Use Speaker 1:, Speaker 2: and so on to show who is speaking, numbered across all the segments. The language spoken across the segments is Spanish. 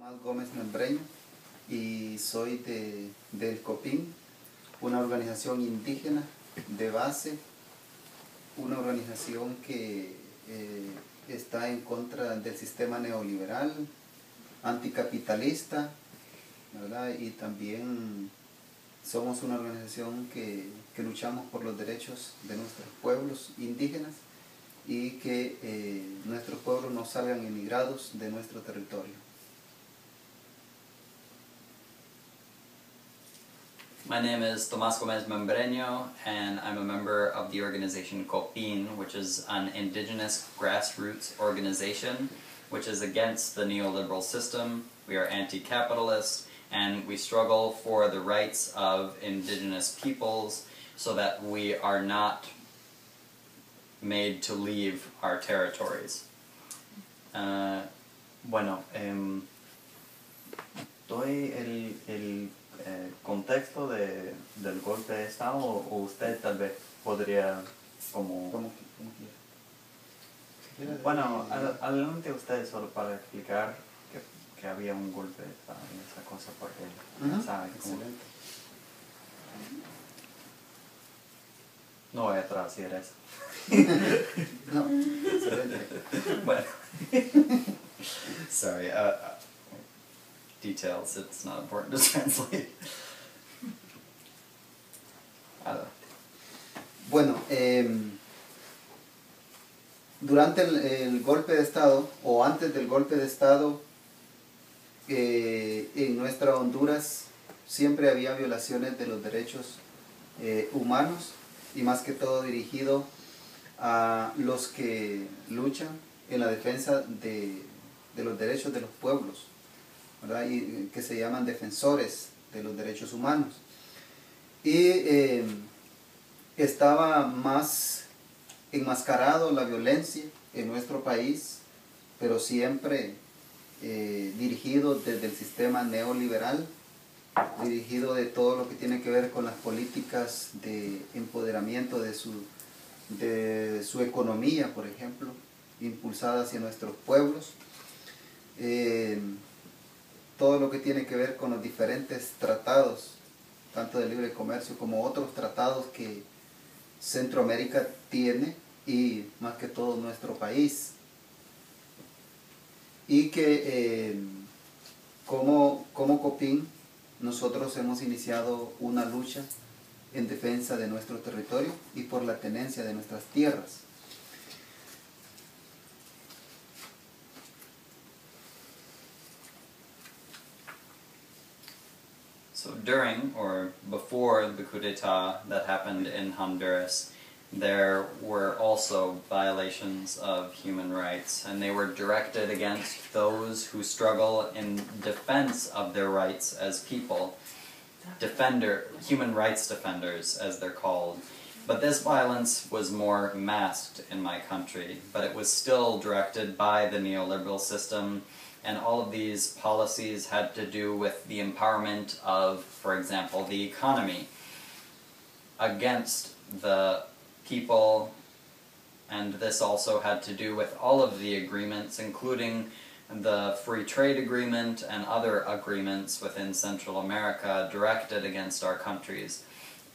Speaker 1: Tomas Go Membren y soy del COPIN, una organización indígena de base, una organización que está en contra del sistema neoliberal, anticapitalista, ¿verdad? Y también somos una organización que luchamos por los derechos de nuestros pueblos indígenas y que nuestros pueblos no salgan emigrados de nuestro territorio.
Speaker 2: My name is Tomas Go Membren, and I'm a member of the organization COPIN, which is an indigenous grassroots organization which is against the neoliberal system. We are anti-capitalist, and we struggle for the rights of indigenous peoples so that we are not made to leave our territories.
Speaker 3: Doy el contexto del golpe de Estado, o usted tal vez podría
Speaker 1: Como
Speaker 3: Bueno, adelante usted solo para explicar que había un golpe de Estado y esa cosa, porque sabe cómo.
Speaker 1: Excelente.
Speaker 3: No voy a traducir eso.
Speaker 1: No, excelente.
Speaker 2: Bueno, sorry, details, it's not important to translate.
Speaker 1: Bueno, durante el golpe de Estado, o antes del golpe de Estado, en nuestra Honduras siempre había violaciones de los derechos humanos, y más que todo dirigido a los que luchan en la defensa de los derechos de los pueblos, ¿verdad? Y que se llaman defensores de los derechos humanos. Y estaba más enmascarado la violencia en nuestro país, pero siempre dirigido desde el sistema neoliberal, dirigido de todo lo que tiene que ver con las políticas de empoderamiento de su economía, por ejemplo, impulsada hacia nuestros pueblos. Todo lo que tiene que ver con los diferentes tratados, tanto de libre comercio como otros tratados que Centroamérica tiene, y más que todo nuestro país. Y que como COPIN nosotros hemos iniciado una lucha en defensa de nuestro territorio y por la tenencia de nuestras tierras.
Speaker 2: So during or before the coup d'etat that happened in Honduras, there were also violations of human rights, and they were directed against those who struggle in defense of their rights as people, human rights defenders as they're called. But this violence was more masked in my country, but it was still directed by the neoliberal system, and all of these policies had to do with the empowerment of, for example, the economy against the people, and this also had to do with all of the agreements, including the free trade agreement and other agreements within Central America directed against our countries.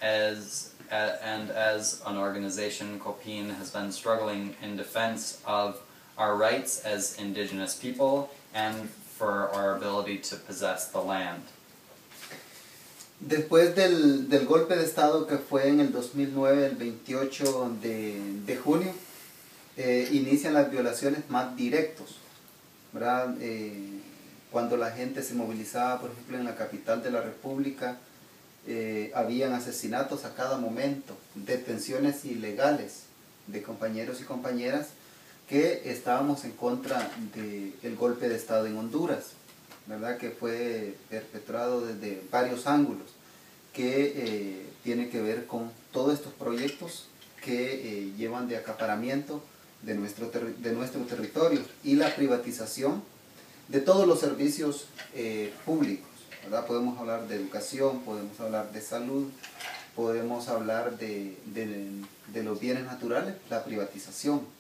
Speaker 2: As an organization, COPIN has been struggling in defense of our rights as indigenous people and for our ability to possess the land.
Speaker 1: Después del golpe de Estado que fue en el 2009, el 28 de junio, inician las violaciones más directos, ¿verdad? Cuando la gente se movilizaba, por ejemplo, en la capital de la República, habían asesinatos a cada momento, detenciones ilegales de compañeros y compañeras que estábamos en contra del golpe de Estado en Honduras, ¿verdad? Que fue perpetrado desde varios ángulos, que tiene que ver con todos estos proyectos que llevan de acaparamiento de nuestro territorio y la privatización de todos los servicios públicos, ¿verdad? Podemos hablar de educación, podemos hablar de salud, podemos hablar de los bienes naturales, la privatización.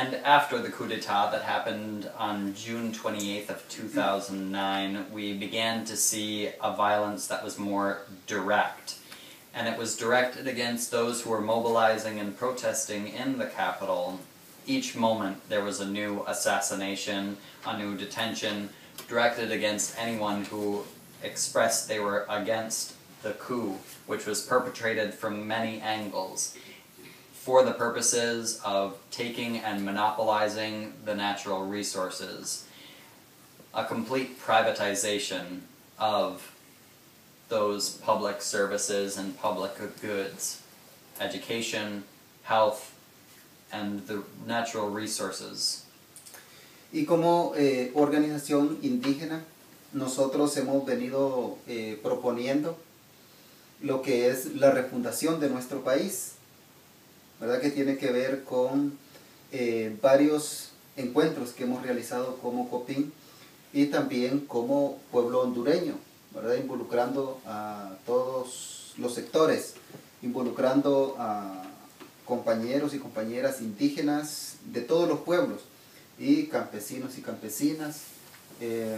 Speaker 2: And after the coup d'etat that happened on June 28th of 2009, we began to see a violence that was more direct. And it was directed against those who were mobilizing and protesting in the capital. Each moment there was a new assassination, a new detention, directed against anyone who expressed they were against the coup, which was perpetrated from many angles, for the purposes of taking and monopolizing the natural resources. A complete privatization of those public services and public goods, education, health, and the natural resources.
Speaker 1: Y como organización indígena, nosotros hemos venido proponiendo lo que es la refundación de nuestro país, ¿verdad? Que tiene que ver con varios encuentros que hemos realizado como COPIN y también como pueblo hondureño, ¿verdad? Involucrando a todos los sectores, involucrando a compañeros y compañeras indígenas de todos los pueblos, y campesinos y campesinas,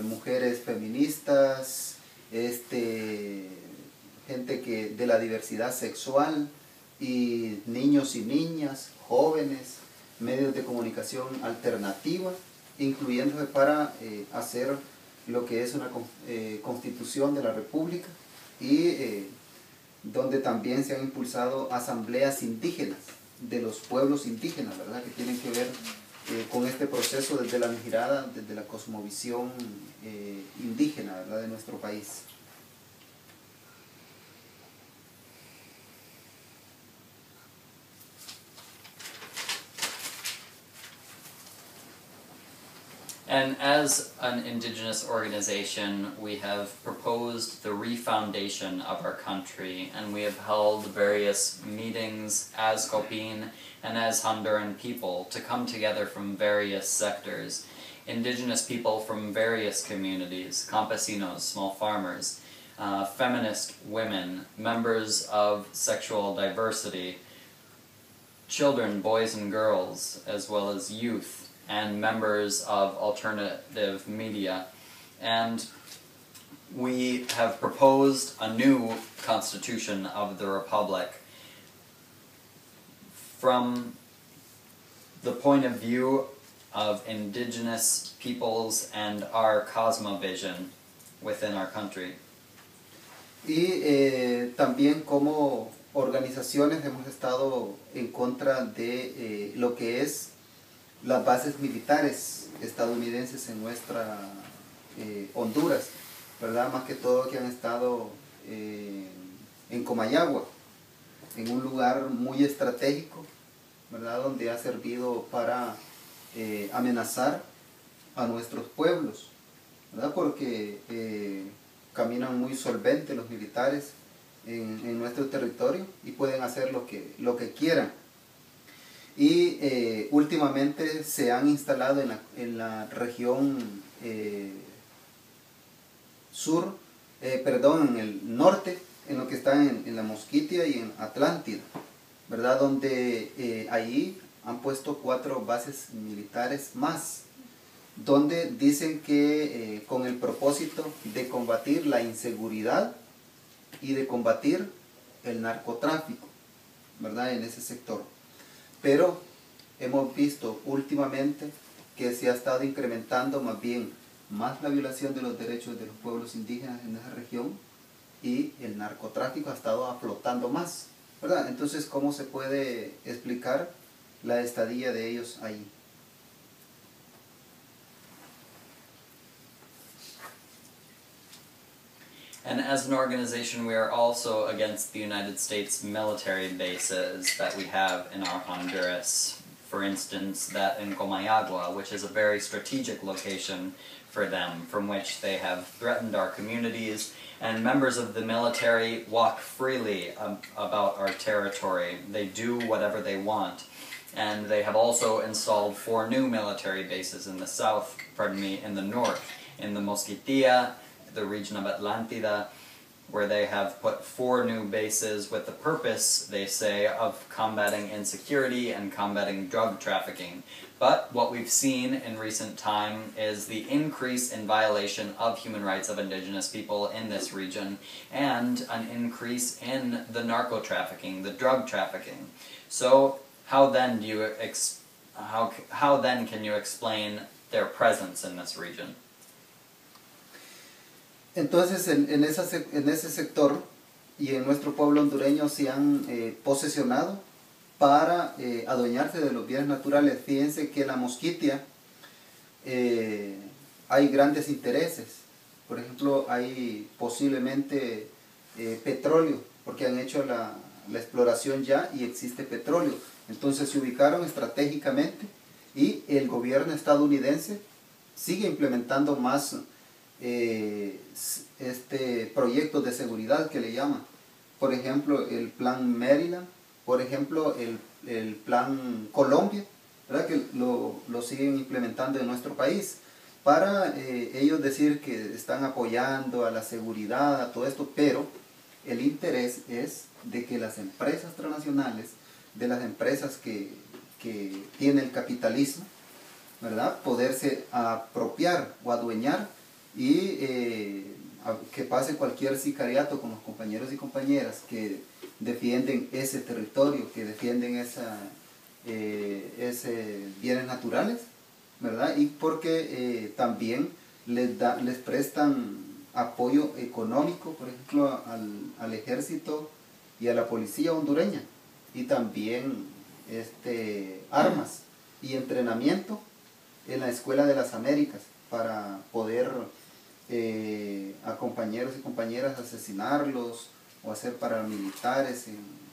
Speaker 1: mujeres feministas, gente de la diversidad sexual, y niños y niñas, jóvenes, medios de comunicación alternativa, incluyéndose para hacer lo que es una constitución de la República, y donde también se han impulsado asambleas indígenas de los pueblos indígenas, ¿verdad? Que tienen que ver con este proceso desde la mirada, desde la cosmovisión indígena, ¿verdad? De nuestro país.
Speaker 2: And as an indigenous organization, we have proposed the refoundation of our country, and we have held various meetings as COPIN and as Honduran people to come together from various sectors. Indigenous people from various communities, campesinos, small farmers, feminist women, members of sexual diversity, children, boys and girls, as well as youth, and members of alternative media. And we have proposed a new constitution of the Republic from the point of view of indigenous peoples and our cosmovision within our country.
Speaker 1: Y también como organizaciones hemos estado en contra de lo que es las bases militares estadounidenses en nuestra Honduras, ¿verdad? Más que todo que han estado en Comayagua, en un lugar muy estratégico, ¿verdad? Donde ha servido para amenazar a nuestros pueblos, ¿verdad? Porque caminan muy solventes los militares en nuestro territorio y pueden hacer lo que quieran. Y últimamente se han instalado en la región en el norte, en lo que está en la Mosquitia y en Atlántida, ¿verdad? Donde ahí han puesto 4 bases militares más, donde dicen que con el propósito de combatir la inseguridad y de combatir el narcotráfico, ¿verdad? En ese sector. Pero hemos visto últimamente que se ha estado incrementando más la violación de los derechos de los pueblos indígenas en esa región, y el narcotráfico ha estado aflotando más, ¿verdad? Entonces, ¿cómo se puede explicar la estadía de ellos ahí?
Speaker 2: And as an organization, we are also against the United States military bases that we have in our Honduras. For instance, that in Comayagua, which is a very strategic location for them, from which they have threatened our communities, and members of the military walk freely about our territory. They do whatever they want. And they have also installed 4 new military bases in the in the north, in the Mosquitia, the region of Atlántida, where they have put 4 new bases with the purpose, they say, of combating insecurity and combating drug trafficking. But what we've seen in recent time is the increase in violation of human rights of indigenous people in this region, and an increase in the narco trafficking, the drug trafficking. So how then do you how then can you explain their presence in this region?
Speaker 1: Entonces, en ese sector y en nuestro pueblo hondureño se han posesionado para adueñarse de los bienes naturales. Fíjense que la mosquitia hay grandes intereses. Por ejemplo, hay posiblemente petróleo, porque han hecho la exploración ya y existe petróleo. Entonces se ubicaron estratégicamente y el gobierno estadounidense sigue implementando más proyectos de seguridad que le llaman. Por ejemplo, el plan Maryland, por ejemplo, el plan Colombia, ¿verdad? Que lo siguen implementando en nuestro país para ellos decir que están apoyando a la seguridad, a todo esto, pero el interés es de que las empresas transnacionales, de las empresas que tienen el capitalismo, ¿verdad?, poderse apropiar o adueñar y que pase cualquier sicariato con los compañeros y compañeras que defienden ese territorio, que defienden ese bienes naturales, ¿verdad? Y porque también les prestan apoyo económico, por ejemplo, al ejército y a la policía hondureña, y también armas y entrenamiento en la Escuela de las Américas para poder a compañeros y compañeras asesinarlos o hacer paramilitares,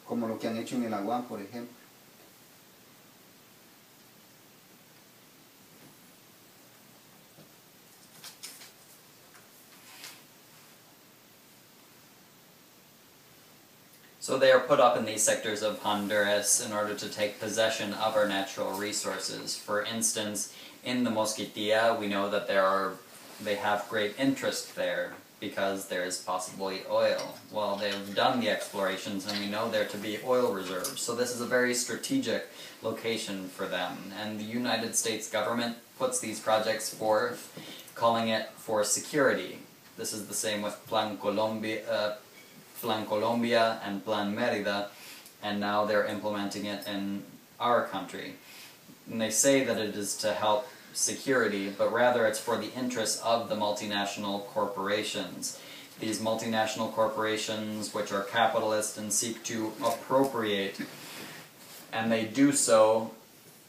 Speaker 1: como lo que han hecho en el Aguán, por ejemplo.
Speaker 2: So they are put up in these sectors of Honduras in order to take possession of our natural resources. For instance, in the Mosquitia, we know that they have great interest there because there is possibly oil. Well, they've done the explorations and we know there to be oil reserves. So this is a very strategic location for them. And the United States government puts these projects forth, calling it for security. This is the same with Plan Colombia and Plan Mérida, and now they're implementing it in our country. And they say that it is to help security, but rather it's for the interests of the multinational corporations. These multinational corporations, which are capitalist and seek to appropriate, and they do so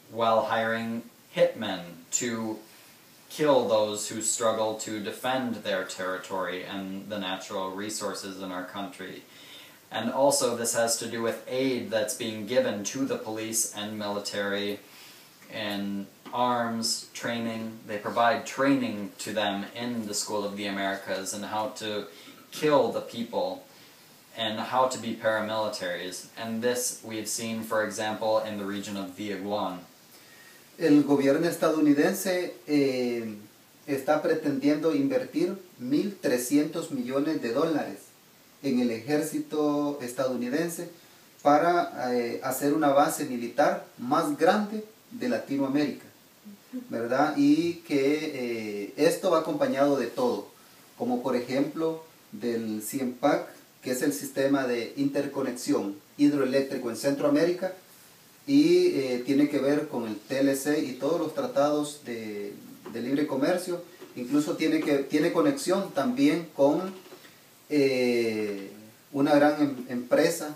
Speaker 2: while hiring hitmen to kill those who struggle to defend their territory and the natural resources in our country. And also this has to do with aid that's being given to the police and military in arms, training. They provide training to them in the School of the Americas and how to kill the people and how to be paramilitaries. And this we have seen, for example, in the region of the Iguan.
Speaker 1: El gobierno estadounidense está pretendiendo invertir 1.300 millones de dólares en el ejército estadounidense para hacer una base militar más grande de Latinoamérica, ¿verdad? Y que esto va acompañado de todo, como por ejemplo del CIEMPAC, que es el sistema de interconexión hidroeléctrico en Centroamérica, y tiene que ver con el TLC y todos los tratados de libre comercio. Incluso tiene conexión también con una gran empresa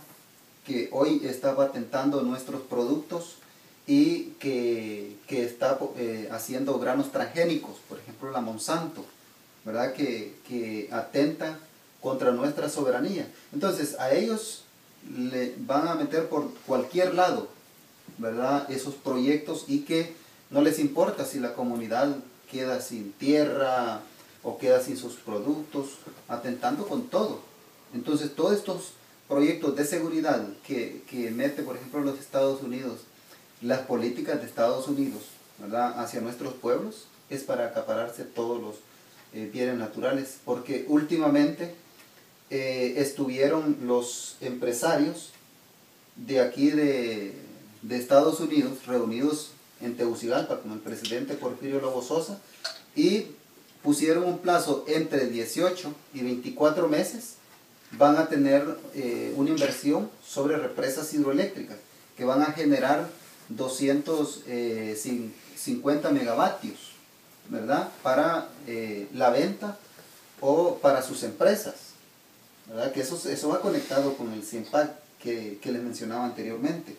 Speaker 1: que hoy está patentando nuestros productos y que está haciendo granos transgénicos, por ejemplo la Monsanto, ¿verdad? Que atenta contra nuestra soberanía. Entonces a ellos le van a meter por cualquier lado, ¿verdad?, esos proyectos, y que no les importa si la comunidad queda sin tierra o queda sin sus productos, atentando con todo. Entonces todos estos proyectos de seguridad que mete, por ejemplo, los Estados Unidos, las políticas de Estados Unidos, ¿verdad?, hacia nuestros pueblos, es para acapararse todos los bienes naturales, porque últimamente estuvieron los empresarios de aquí de Estados Unidos reunidos en Tegucigalpa con el presidente Porfirio Lobo Sosa y pusieron un plazo entre 18 y 24 meses. Van a tener una inversión sobre represas hidroeléctricas que van a generar 250 megavatios, ¿verdad? Para la venta o para sus empresas, ¿verdad? Que eso va conectado con el CIEMPAC que les mencionaba anteriormente.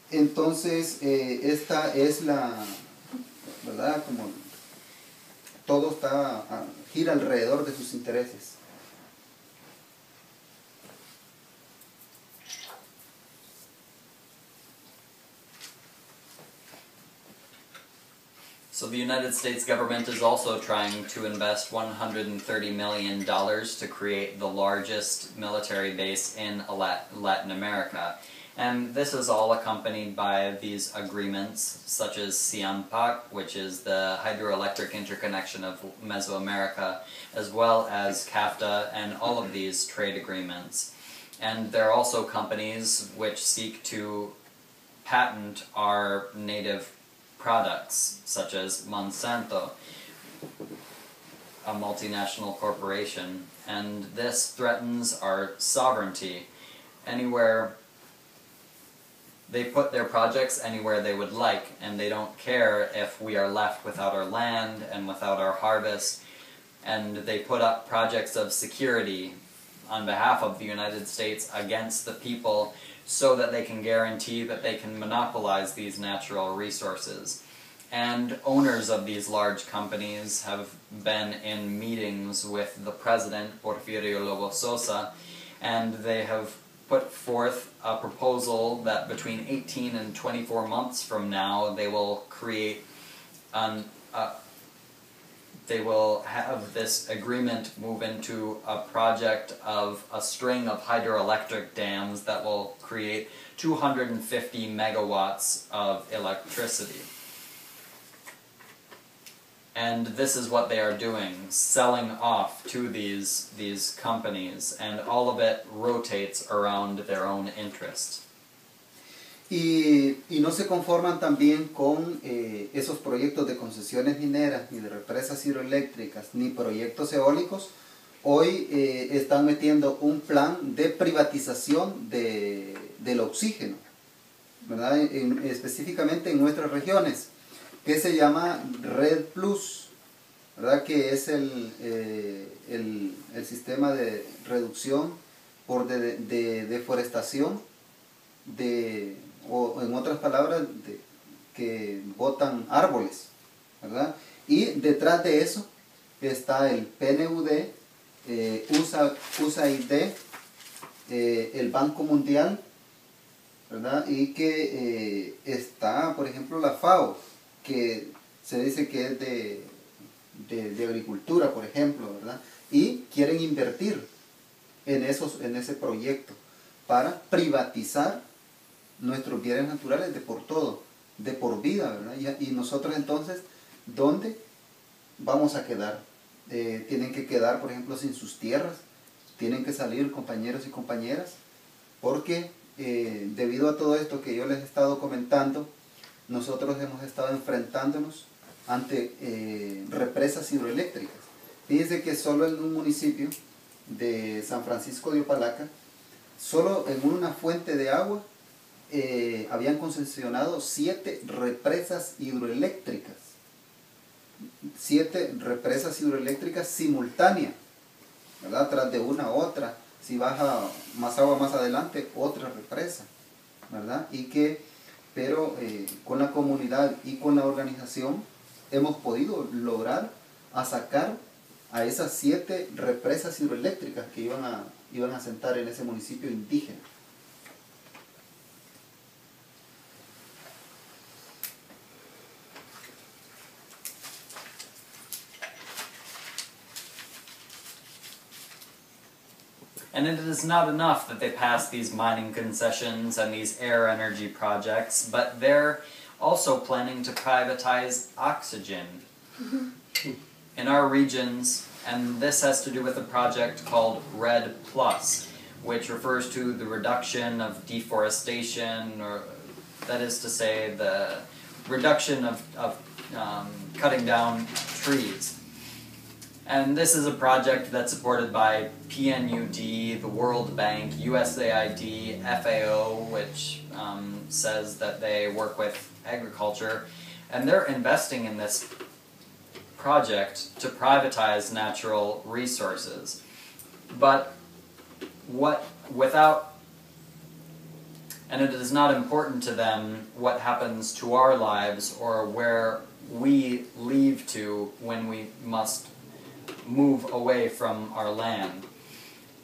Speaker 1: Entonces, esta es la, ¿verdad? Como todo gira alrededor de sus intereses.
Speaker 2: So the United States government is also trying to invest $130 million to create the largest military base in Latin America. And this is all accompanied by these agreements such as CIEMPAC, which is the hydroelectric interconnection of Mesoamerica, as well as CAFTA and all of these trade agreements. And there are also companies which seek to patent our native products, such as Monsanto, a multinational corporation, and this threatens our sovereignty. They put their projects anywhere they would like, and they don't care if we are left without our land and without our harvest, and they put up projects of security on behalf of the United States against the people so that they can guarantee that they can monopolize these natural resources. And owners of these large companies have been in meetings with the president, Porfirio Lobo Sosa, and they have put forth a proposal that between 18 and 24 months from now they will create they will have this agreement move into a project of a string of hydroelectric dams that will create 250 megawatts of electricity. And this is what they are doing, selling off to these companies, and all of it rotates around their own interests.
Speaker 1: Y no se conforman también con esos proyectos de concesiones mineras, ni de represas hidroeléctricas, ni proyectos eólicos. Hoy están metiendo un plan de privatización del oxígeno, ¿verdad? Específicamente en nuestras regiones, que se llama Red Plus, ¿verdad? Que es el sistema de reducción por de deforestación, o en otras palabras, que botan árboles, ¿verdad? Y detrás de eso está el PNUD, USAID, el Banco Mundial, ¿verdad? Y que está, por ejemplo, la FAO, que se dice que es de agricultura, por ejemplo, ¿verdad? Y quieren invertir en ese proyecto para privatizar nuestros bienes naturales de por todo, de por vida, ¿verdad? Y nosotros entonces, ¿dónde vamos a quedar? Tienen que quedar, por ejemplo, sin sus tierras, tienen que salir compañeros y compañeras, porque debido a todo esto que yo les he estado comentando, nosotros hemos estado enfrentándonos ante represas hidroeléctricas. Fíjense que solo en un municipio de San Francisco de Opalaca, solo en una fuente de agua, habían concesionado 7 represas hidroeléctricas. 7 represas hidroeléctricas simultáneas, ¿verdad? Tras de una otra. Si baja más agua más adelante, otra represa, ¿verdad? Pero con la comunidad y con la organización hemos podido lograr sacar a esas 7 represas hidroeléctricas que iban a asentar en ese municipio indígena.
Speaker 2: And it is not enough that they pass these mining concessions and these air energy projects, but they're also planning to privatize oxygen. In our regions and this has to do with a project called Red Plus, which refers to the reduction of deforestation, or that is to say, the reduction of cutting down trees. And this is a project that's supported by PNUD, the World Bank, USAID, FAO, which says that they work with agriculture, and they're investing in this project to privatize natural resources. But and it is not important to them what happens to our lives or where we leave to when we must move away from our land.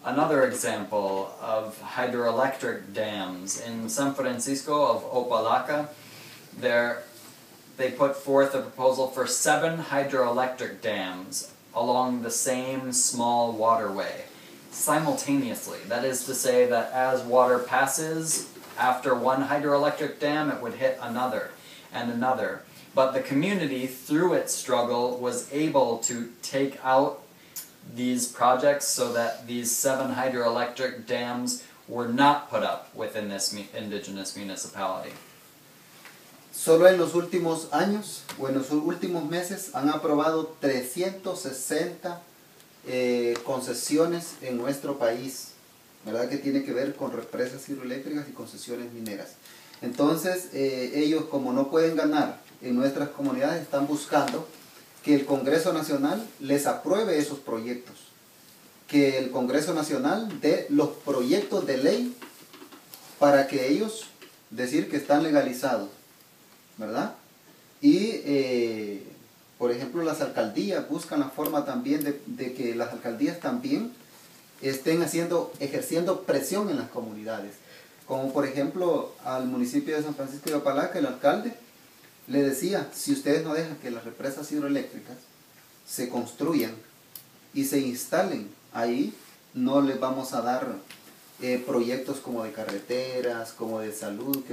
Speaker 2: Another example of hydroelectric dams in San Francisco of Opa-locka, they put forth a proposal for 7 hydroelectric dams along the same small waterway simultaneously. That is to say that as water passes after one hydroelectric dam, it would hit another and another. But the community, through its struggle, was able to take out these projects so that these 7 hydroelectric dams were not put up within this indigenous municipality.
Speaker 1: Solo en los últimos años o en los últimos meses han aprobado 360 concesiones en nuestro país, ¿verdad? Que tiene que ver con represas hidroeléctricas y concesiones mineras. Entonces, ellos, como no pueden ganar en nuestras comunidades, están buscando que el Congreso Nacional les apruebe esos proyectos, que el Congreso Nacional dé los proyectos de ley para que ellos decir que están legalizados, ¿verdad? Y, por ejemplo, las alcaldías buscan la forma también de que las alcaldías también estén ejerciendo presión en las comunidades. Como por ejemplo al municipio de San Francisco de Opa-locka, el alcalde le decía: si ustedes no dejan que las represas hidroeléctricas se construyan y se instalen ahí, no les vamos a dar proyectos como de carreteras, como de salud,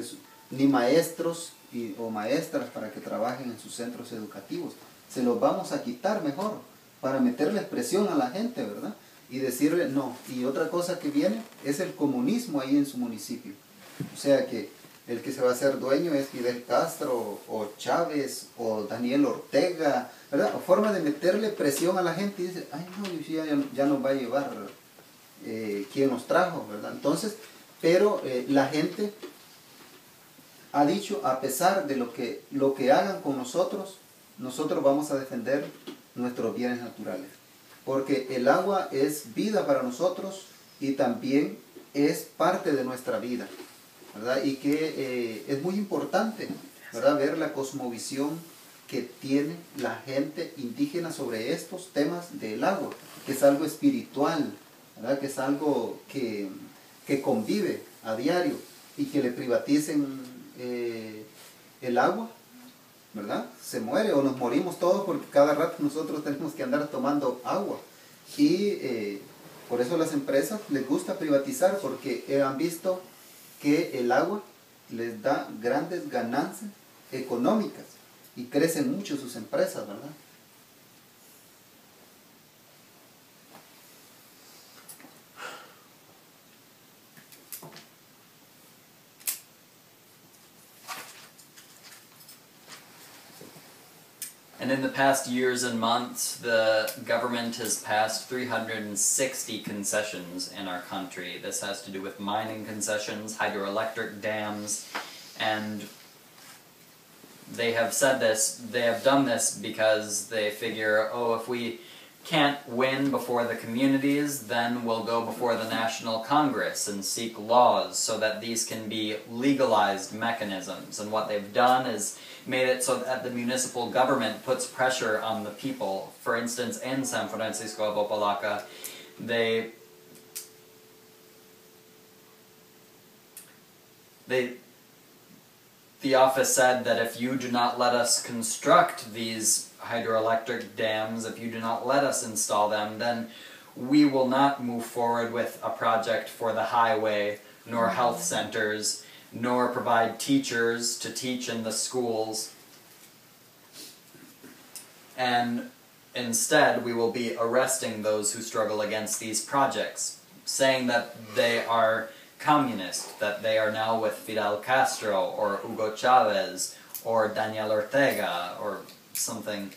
Speaker 1: ni maestros o maestras para que trabajen en sus centros educativos. Se los vamos a quitar mejor para meterles presión a la gente, ¿verdad? Y decirle no. Y otra cosa que viene es el comunismo ahí en su municipio. O sea que el que se va a hacer dueño es Fidel Castro, o Chávez, o Daniel Ortega, ¿verdad? O forma de meterle presión a la gente y dice: ay no, ya nos va a llevar quien nos trajo, ¿verdad? Entonces, pero la gente ha dicho: a pesar de lo que hagan con nosotros, nosotros vamos a defender nuestros bienes naturales. Porque el agua es vida para nosotros y también es parte de nuestra vida, ¿verdad? Y que es muy importante, ¿verdad?, ver la cosmovisión que tiene la gente indígena sobre estos temas del agua, que es algo espiritual, ¿verdad?, que es algo que convive a diario, y que le privaticen el agua, ¿verdad? Se muere o nos morimos todos, porque cada rato nosotros tenemos que andar tomando agua. Y por eso las empresas les gusta privatizar, porque han visto que el agua les da grandes ganancias económicas y crecen mucho sus empresas, ¿verdad?
Speaker 2: And in the past years and months, the government has passed 360 concessions in our country. This has to do with mining concessions, hydroelectric dams, and they have done this because they figure, oh, if we can't win before the communities, then we'll go before the National Congress and seek laws so that these can be legalized mechanisms. And what they've done is made it so that the municipal government puts pressure on the people. For instance, in San Francisco of Opa-locka, the office said that if you do not let us construct these hydroelectric dams, if you do not let us install them, then we will not move forward with a project for the highway, nor health centers, nor provide teachers to teach in the schools. And instead we will be arresting those who struggle against these projects, saying that they are communist, that they are now with Fidel Castro or Hugo Chavez or Daniel Ortega or something.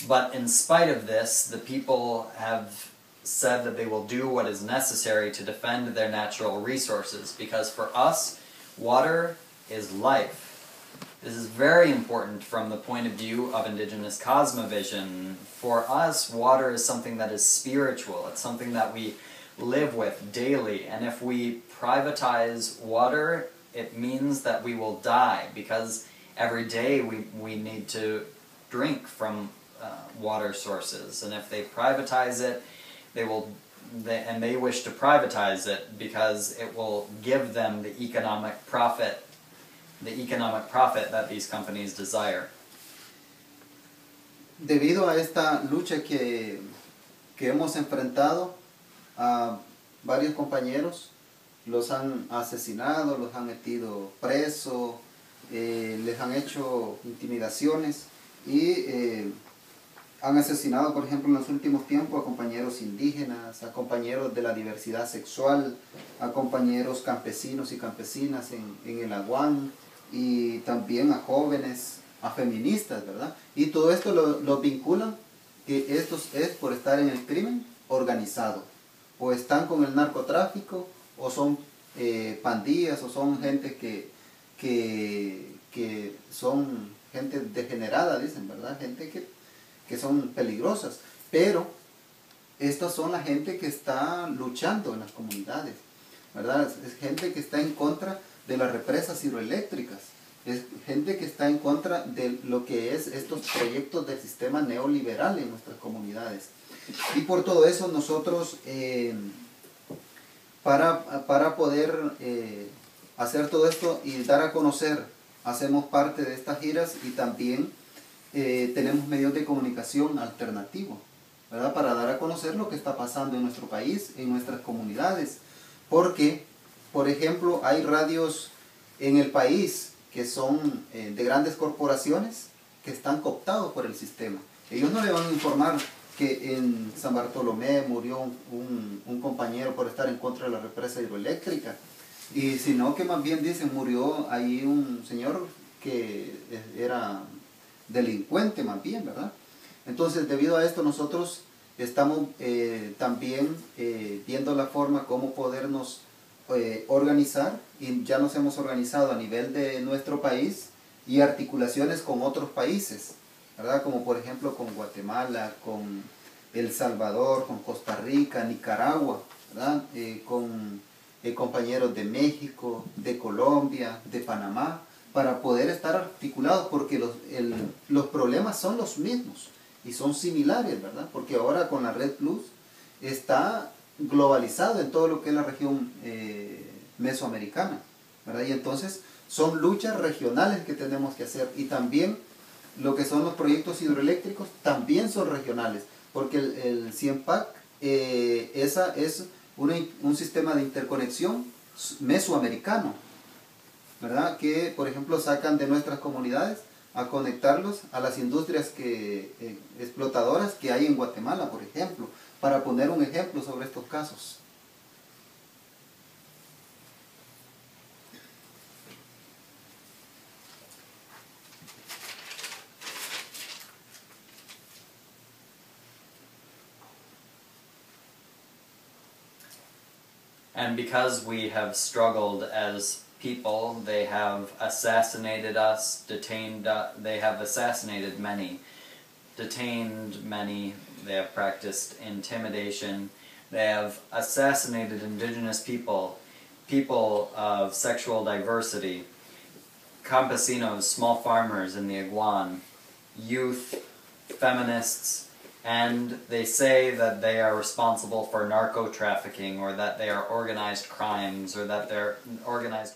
Speaker 2: But in spite of this, the people have said that they will do what is necessary to defend their natural resources, because for us, water is life. This is very important from the point of view of indigenous cosmovision. For us, water is something that is spiritual. It's something that we live with daily. And if we privatize water, it means that we will die, because every day we need to drink from water sources. And if they privatize it, they wish to privatize it because it will give them the economic profit that these companies desire.
Speaker 1: Debido a esta lucha que hemos enfrentado, a varios compañeros los han asesinado, los han metido presos, les han hecho intimidaciones y han asesinado, por ejemplo, en los últimos tiempos a compañeros indígenas, a compañeros de la diversidad sexual, a compañeros campesinos y campesinas en el Aguán, y también a jóvenes, a feministas, ¿verdad? Y todo esto lo vinculan que esto es por estar en el crimen organizado, o están con el narcotráfico, o son pandillas, o son gente que son gente degenerada, dicen, ¿verdad? Gente que son peligrosas, pero estas son la gente que está luchando en las comunidades, ¿verdad? Es gente que está en contra de las represas hidroeléctricas, es gente que está en contra de lo que es estos proyectos del sistema neoliberal en nuestras comunidades. Y por todo eso nosotros, para poder hacer todo esto y dar a conocer, hacemos parte de estas giras y también tenemos medios de comunicación alternativos, ¿verdad? Para dar a conocer lo que está pasando en nuestro país, en nuestras comunidades. Porque, por ejemplo, hay radios en el país que son de grandes corporaciones que están cooptados por el sistema. Ellos no le van a informar que en San Bartolomé murió un compañero por estar en contra de la represa hidroeléctrica, y sino que más bien dicen murió ahí un señor que era delincuente más bien, ¿verdad? Entonces, debido a esto, nosotros estamos también viendo la forma como podernos organizar, y ya nos hemos organizado a nivel de nuestro país y articulaciones con otros países, ¿verdad? Como por ejemplo con Guatemala, con El Salvador, con Costa Rica, Nicaragua, ¿verdad? Con compañeros de México, de Colombia, de Panamá, para poder estar articulados, porque los problemas son los mismos y son similares, ¿verdad? Porque ahora con la Red Plus está globalizado en todo lo que es la región mesoamericana, ¿verdad? Y entonces son luchas regionales que tenemos que hacer, y también lo que son los proyectos hidroeléctricos también son regionales, porque el CIEMPAC esa es un sistema de interconexión mesoamericano, ¿verdad? Que por ejemplo sacan de nuestras comunidades a conectarlos a las industrias explotadoras que hay en Guatemala, por ejemplo, para poner un ejemplo sobre estos casos.
Speaker 2: And because we have struggled as people, they have assassinated us, they have assassinated many, detained many, they have practiced intimidation, they have assassinated indigenous people, people of sexual diversity, campesinos, small farmers in the Iguan, youth, feminists, and they say that they are responsible for narco-trafficking, or that they are organized crimes, or that they're organized